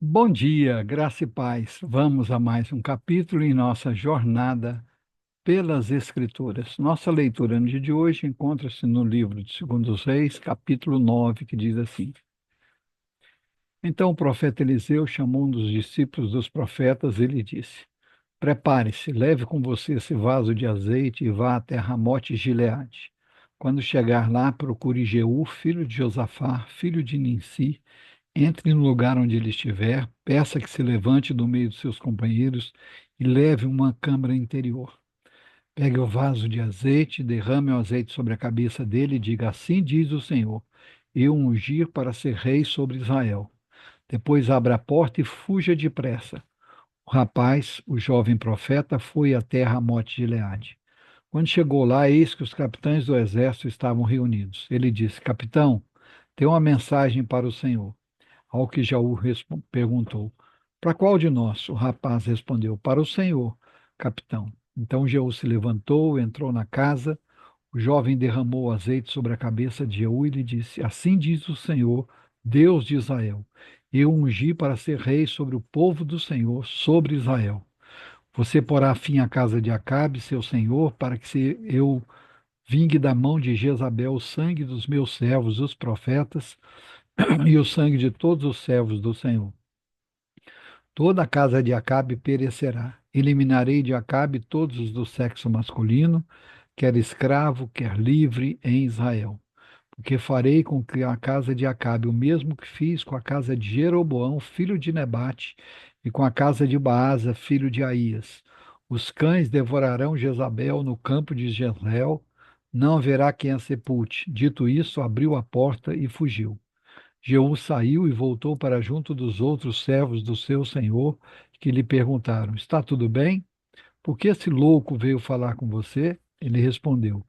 Bom dia, graça e paz. Vamos a mais um capítulo em nossa jornada pelas Escrituras. Nossa leitura no dia de hoje encontra-se no livro de 2 Reis, capítulo 9, que diz assim: Então o profeta Eliseu chamou um dos discípulos dos profetas e lhe disse: Prepare-se, leve com você esse vaso de azeite e vá até Ramote Gileade. Quando chegar lá, procure Jeú, filho de Josafá, filho de Ninsi. Entre no lugar onde ele estiver, peça que se levante do meio dos seus companheiros e leve uma câmara interior. Pegue o vaso de azeite, derrame o azeite sobre a cabeça dele e diga: Assim diz o Senhor: Eu o ungir para ser rei sobre Israel. Depois abra a porta e fuja depressa. O rapaz, o jovem profeta, foi até Ramote de Gileade. Quando chegou lá, eis que os capitães do exército estavam reunidos. Ele disse: Capitão, tenho uma mensagem para o Senhor. Ao que Jaú perguntou: Para qual de nós? O rapaz respondeu: Para o senhor, capitão. Então Jeú se levantou, entrou na casa. O jovem derramou azeite sobre a cabeça de Jeú e lhe disse: Assim diz o Senhor, Deus de Israel: Eu o ungi para ser rei sobre o povo do Senhor, sobre Israel. Você porá fim à casa de Acabe, seu senhor, para que eu vingue da mão de Jezabel o sangue dos meus servos, os profetas, e o sangue de todos os servos do Senhor. Toda a casa de Acabe perecerá. Eliminarei de Acabe todos os do sexo masculino, quer escravo, quer livre, em Israel. Porque farei com que a casa de Acabe o mesmo que fiz com a casa de Jeroboão, filho de Nebate, e com a casa de Baasa, filho de Aías. Os cães devorarão Jezabel no campo de Jezreel, não haverá quem a sepulte. Dito isso, abriu a porta e fugiu. Jeú saiu e voltou para junto dos outros servos do seu senhor, que lhe perguntaram: Está tudo bem? Por que esse louco veio falar com você? Ele respondeu: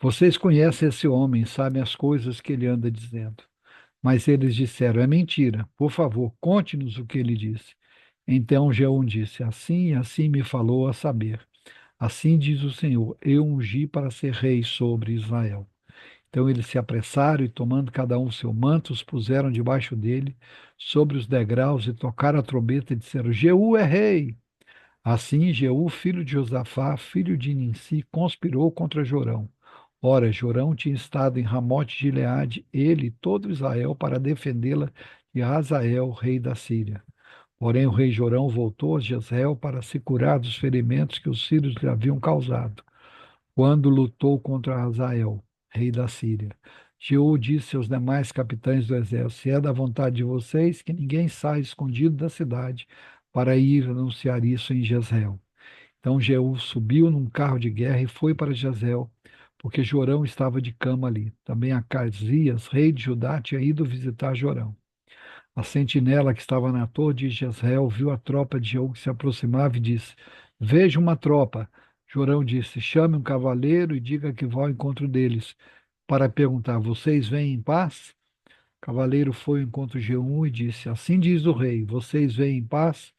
Vocês conhecem esse homem, sabem as coisas que ele anda dizendo. Mas eles disseram: É mentira. Por favor, conte-nos o que ele disse. Então Jeú disse: Assim e assim me falou a saber. Assim diz o Senhor: Eu ungi para ser rei sobre Israel. Então eles se apressaram e, tomando cada um seu manto, os puseram debaixo dele, sobre os degraus, e tocaram a trombeta e disseram: Jeú é rei. Assim, Jeú, filho de Josafá, filho de Ninsi, conspirou contra Jorão. Ora, Jorão tinha estado em Ramote de Gileade, ele e todo Israel, para defendê-la de Hazael, rei da Síria. Porém, o rei Jorão voltou a Jezreel para se curar dos ferimentos que os sírios lhe haviam causado quando lutou contra Hazael, rei da Síria. Jeú disse aos demais capitães do exército: Se é da vontade de vocês, que ninguém saia escondido da cidade para ir anunciar isso em Jezreel. Então Jeú subiu num carro de guerra e foi para Jezreel, porque Jorão estava de cama ali. Também Acasias, rei de Judá, tinha ido visitar Jorão. A sentinela que estava na torre de Jezreel viu a tropa de Jeú que se aproximava e disse: Vejo uma tropa. Jorão disse: Chame um cavaleiro e diga que vá ao encontro deles, para perguntar: Vocês vêm em paz? O cavaleiro foi ao encontro de Jeú e disse: Assim diz o rei: Vocês vêm em paz?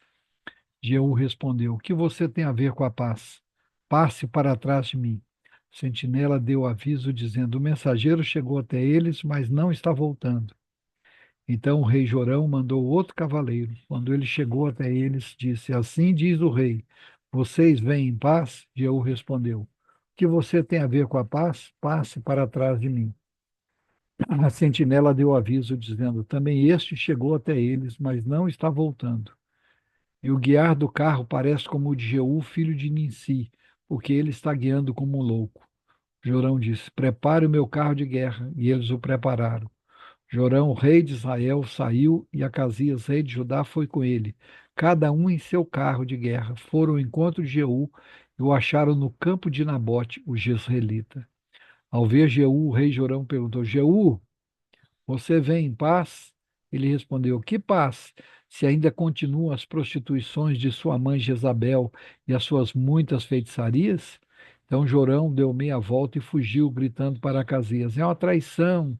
Jeú respondeu: O que você tem a ver com a paz? Passe para trás de mim. O sentinela deu aviso, dizendo: O mensageiro chegou até eles, mas não está voltando. Então o rei Jorão mandou outro cavaleiro. Quando ele chegou até eles, disse: Assim diz o rei: Vocês vêm em paz? Jeú respondeu: O que você tem a ver com a paz? Passe para trás de mim. A sentinela deu aviso, dizendo: Também este chegou até eles, mas não está voltando. E o guiar do carro parece como o de Jeú, filho de Ninsi, porque ele está guiando como um louco. Jorão disse: Prepare o meu carro de guerra. E eles o prepararam. Jorão, rei de Israel, saiu e Acasias, rei de Judá, foi com ele, cada um em seu carro de guerra. Foram ao encontro de Jeú e o acharam no campo de Nabote, o jezreelita. Ao ver Jeú, o rei Jorão perguntou: Jeú, você vem em paz? Ele respondeu: Que paz? Se ainda continuam as prostituições de sua mãe Jezabel e as suas muitas feitiçarias? Então Jorão deu meia volta e fugiu, gritando para Acasias: É uma traição!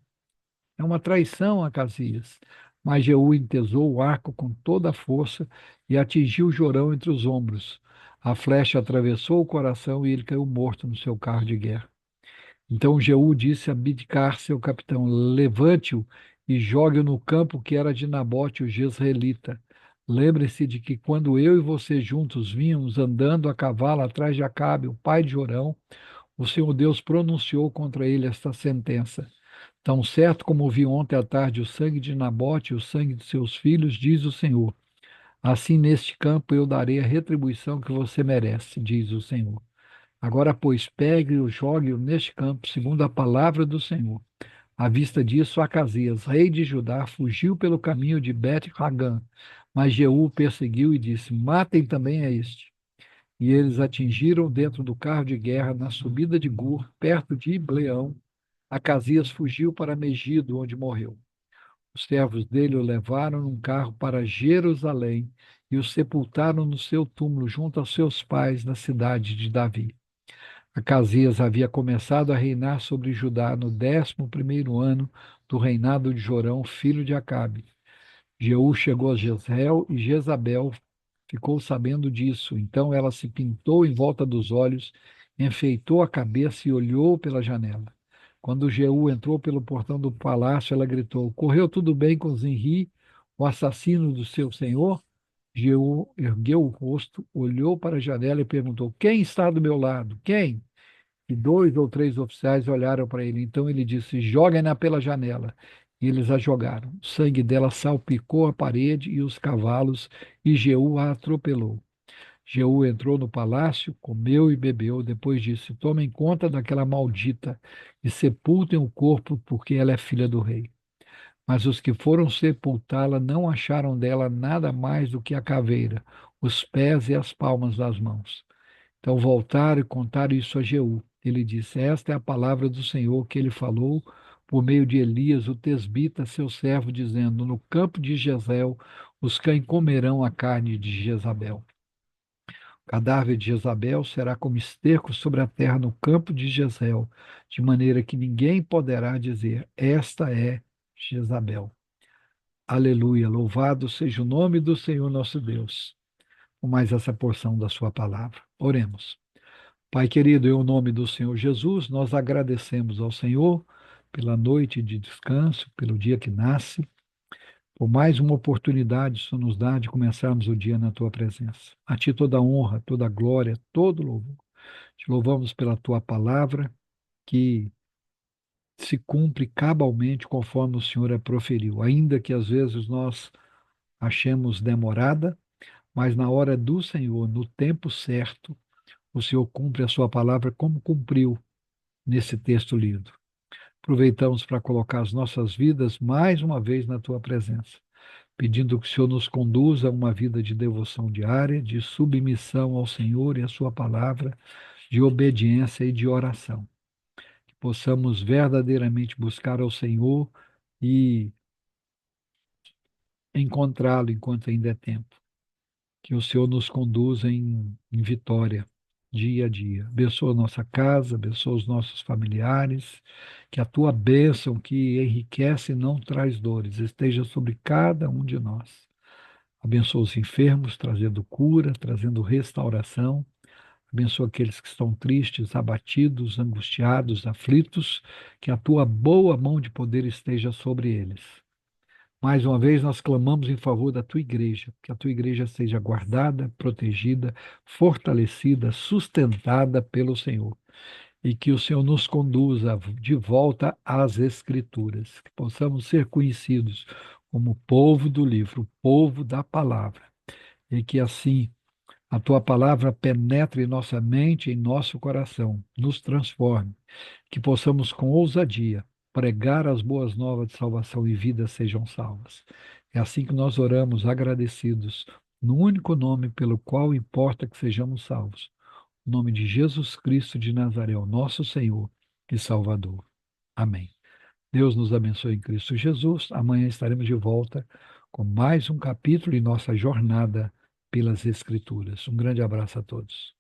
É uma traição a Casias. Mas Jeú entesou o arco com toda a força e atingiu Jorão entre os ombros. A flecha atravessou o coração e ele caiu morto no seu carro de guerra. Então Jeú disse a Bidkar, seu capitão: Levante-o e jogue-o no campo que era de Nabote, o jezreelita. Lembre-se de que quando eu e você juntos vínhamos andando a cavalo atrás de Acabe, o pai de Jorão, o Senhor Deus pronunciou contra ele esta sentença. Tão certo como vi ontem à tarde o sangue de Nabote e o sangue de seus filhos, diz o Senhor. Assim neste campo eu darei a retribuição que você merece, diz o Senhor. Agora, pois, pegue-o e jogue-o neste campo, segundo a palavra do Senhor. À vista disso, Acasias, rei de Judá, fugiu pelo caminho de Bet-Hagã, mas Jeú o perseguiu e disse: Matem também a este. E eles atingiram dentro do carro de guerra, na subida de Gur, perto de Ibleão. Acasias fugiu para Megido, onde morreu. Os servos dele o levaram num carro para Jerusalém e o sepultaram no seu túmulo junto aos seus pais na cidade de Davi. Acasias havia começado a reinar sobre Judá no 11º ano do reinado de Jorão, filho de Acabe. Jeú chegou a Jezreel e Jezabel ficou sabendo disso. Então ela se pintou em volta dos olhos, enfeitou a cabeça e olhou pela janela. Quando Jeú entrou pelo portão do palácio, ela gritou: Correu tudo bem com Zinri, o assassino do seu senhor? Jeú ergueu o rosto, olhou para a janela e perguntou: Quem está do meu lado? Quem? E 2 ou 3 oficiais olharam para ele. Então ele disse: Joguem-na pela janela. E eles a jogaram. O sangue dela salpicou a parede e os cavalos, e Jeú a atropelou. Jeú entrou no palácio, comeu e bebeu. Depois disse: Tomem conta daquela maldita e sepultem o corpo, porque ela é filha do rei. Mas os que foram sepultá-la não acharam dela nada mais do que a caveira, os pés e as palmas das mãos. Então voltaram e contaram isso a Jeú. Ele disse: Esta é a palavra do Senhor que ele falou por meio de Elias, o tesbita, seu servo, dizendo: No campo de Jezreel os cães comerão a carne de Jezabel. O cadáver de Jezabel será como esterco sobre a terra no campo de Jezreel, de maneira que ninguém poderá dizer: Esta é Jezabel. Aleluia, louvado seja o nome do Senhor nosso Deus. Com mais essa porção da sua palavra. Oremos. Pai querido, em nome do Senhor Jesus, nós agradecemos ao Senhor pela noite de descanso, pelo dia que nasce, por mais uma oportunidade que o Senhor nos dá de começarmos o dia na tua presença. A ti toda a honra, toda a glória, todo o louvor. Te louvamos pela tua palavra que se cumpre cabalmente conforme o Senhor a proferiu, ainda que às vezes nós achemos demorada, mas na hora do Senhor, no tempo certo, o Senhor cumpre a sua palavra como cumpriu nesse texto lido. Aproveitamos para colocar as nossas vidas mais uma vez na tua presença, pedindo que o Senhor nos conduza a uma vida de devoção diária, de submissão ao Senhor e à sua palavra, de obediência e de oração. Que possamos verdadeiramente buscar ao Senhor e encontrá-lo enquanto ainda é tempo. Que o Senhor nos conduza em vitória, dia a dia. Abençoa a nossa casa, abençoa os nossos familiares, que a tua bênção que enriquece e não traz dores esteja sobre cada um de nós. Abençoa os enfermos, trazendo cura, trazendo restauração. Abençoa aqueles que estão tristes, abatidos, angustiados, aflitos, que a tua boa mão de poder esteja sobre eles. Mais uma vez, nós clamamos em favor da tua igreja, que a tua igreja seja guardada, protegida, fortalecida, sustentada pelo Senhor. E que o Senhor nos conduza de volta às Escrituras, que possamos ser conhecidos como povo do livro, o povo da palavra. E que assim a tua palavra penetre em nossa mente, em nosso coração, nos transforme, que possamos com ousadia pregar as boas novas de salvação e vidas sejam salvas. É assim que nós oramos agradecidos, no único nome pelo qual importa que sejamos salvos, o nome de Jesus Cristo de Nazaré, o nosso Senhor e Salvador. Amém. Deus nos abençoe em Cristo Jesus. Amanhã estaremos de volta com mais um capítulo em nossa jornada pelas Escrituras. Um grande abraço a todos.